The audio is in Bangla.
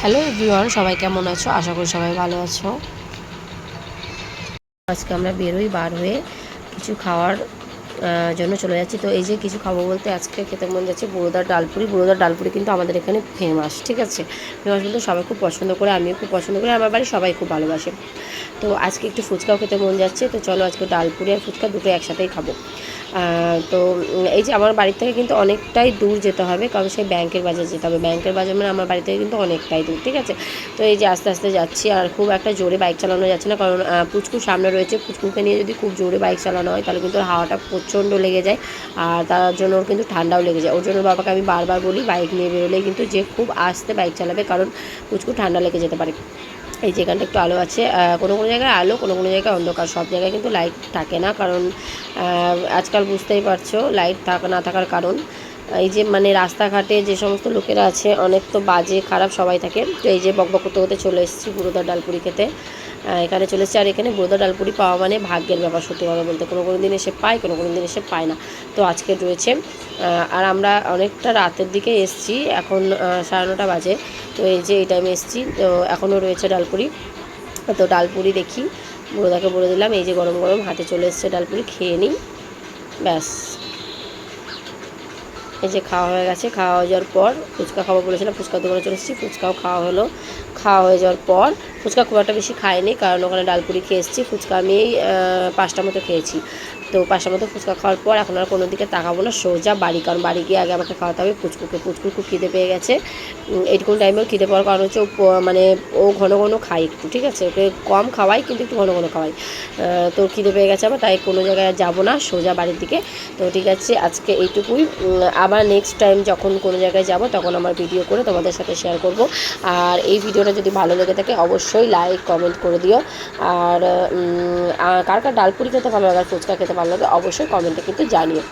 হ্যালো এভরিওয়ান, সবাই কেমন আছো? আশা করি সবাই ভালো আছো। আজকে আমরা বার হয়ে কিছু খাওয়ার জন্য চলে যাচ্ছি। তো এই যে কিছু খাবো বলতে আজকে খেতে মন যাচ্ছে বুড়োদার ডালপুরি। বুড়োদার ডালপুরি কিন্তু আমাদের এখানে ফেমাস, ঠিক আছে? ফেমাস বলতে সবাই খুব পছন্দ করে, আমিও খুব পছন্দ করি, আমার বাড়ির সবাই খুব ভালোবাসে। তো আজকে একটু ফুচকাও খেতে মন যাচ্ছে, তো চলো আজকে ডালপুরি আর ফুচকা দুটো একসাথেই খাবো। তো এই যে আমার বাড়ি থেকে কিন্তু অনেকটাই দূর যেতে হবে, কারণ সেই ব্যাংকের বাজার যেতে হবে। ব্যাংকের বাজার মানে আমার বাড়ি থেকে কিন্তু অনেকটাই দূর, ঠিক আছে? তো এই যে আস্তে আস্তে যাচ্ছি, আর খুব একটা জোরে বাইক চালানো যাচ্ছে না, কারণ পুচকু সামনে রয়েছে। পুচকুকে নিয়ে যদি খুব জোরে বাইক চালানো হয় তাহলে কিন্তু ওর হাওয়াটা প্রচণ্ড লেগে যায়, আর তার জন্য ওর কিন্তু ঠান্ডাও লেগে যায়। ওর জন্য বাবাকে আমি বারবার বলি বাইক নিয়ে বেরোলেই কিন্তু যে খুব আস্তে বাইক চালাবে, কারণ পুচকু ঠান্ডা লেগে যেতে পারে। এই যে এখানটা একটু আলো আছে, কোনো কোনো জায়গায় আলো, কোনো কোনো জায়গায় অন্ধকার, সব জায়গায় কিন্তু লাইট থাকে না, কারণ আজকাল বুঝতেই পারছো লাইট না থাকার কারণ। এই যে মানে রাস্তাঘাটে যে সমস্ত লোকেরা আছে অনেক তো বাজে খারাপ সবাই থাকে। তো এই যে বকবক করতে করতে চলে এসেছি বুড়োদার ডালপুরি খেতে। এখানে চলে এসেছি, আর এখানে বুড়োদার ডালপুরি পাওয়া মানে ভাগ্যের ব্যাপার, সত্যি কথা বলতে। কোনো কোনো দিন এসে পায়, কোনো কোনো দিন এসে পায় না। তো আজকে রয়েছে, আর আমরা অনেকটা রাতের দিকে এসেছি, এখন 9:30 বাজে। তো এই যে এই টাইমে এসেছি, তো এখনও রয়েছে ডালপুরি। তো ডালপুরি দেখি, বুড়োদাকে বলে দিলাম এই যে গরম গরম হাতে চলে এসছে ডালপুরি, খেয়ে নিই, ব্যাস। এই যে খাওয়া হয়ে গেছে, খাওয়া হয়ে যাওয়ার পর ফুচকা খাবো বলেছিলাম, ফুচকার দোকানে চলে এসেছি, ফুচকাও খাওয়া হলো। খাওয়া হয়ে যাওয়ার পর ফুচকা খুব একটা বেশি খাইনি, কারণ ওখানে ডালপুরি খেয়ে এসেছি। ফুচকা আমি 5টা মতো খেয়েছি। তো 5টা মতো ফুচকা খাওয়ার পর এখন আর কোনো দিকে তাকাবো না, সোজা বাড়ি, কারণ বাড়ি গিয়ে আগে আমাকে খাওয়াতে হবে পুচকুকে। পুচকুর খুব খিদে পেয়ে গেছে। এইটুকুন টাইমেও খিদে পাওয়ার কারণ হচ্ছে মানে ও ঘন ঘন খায় একটু, ঠিক আছে? ওকে কম খাওয়াই কিন্তু একটু ঘন ঘন খাওয়াই। তো খিদে পেয়ে গেছে আমার, তাই কোনো জায়গায় যাবো না, সোজা বাড়ির দিকে। তো ঠিক আছে, আজকে এইটুকুই। আবার নেক্সট টাইম যখন কোনো জায়গায় যাব তখন আমার ভিডিও করে তোমাদের সাথে শেয়ার করব। আর এই ভিডিওটা যদি ভালো লেগে থাকে অবশ্যই লাইক কমেন্ট করে দিও। আর কার কার ডালপুরি খেতে ভালো লাগে আর ফুচকা খেতে ভালো লাগে অবশ্যই কমেন্টে কিন্তু জানিও।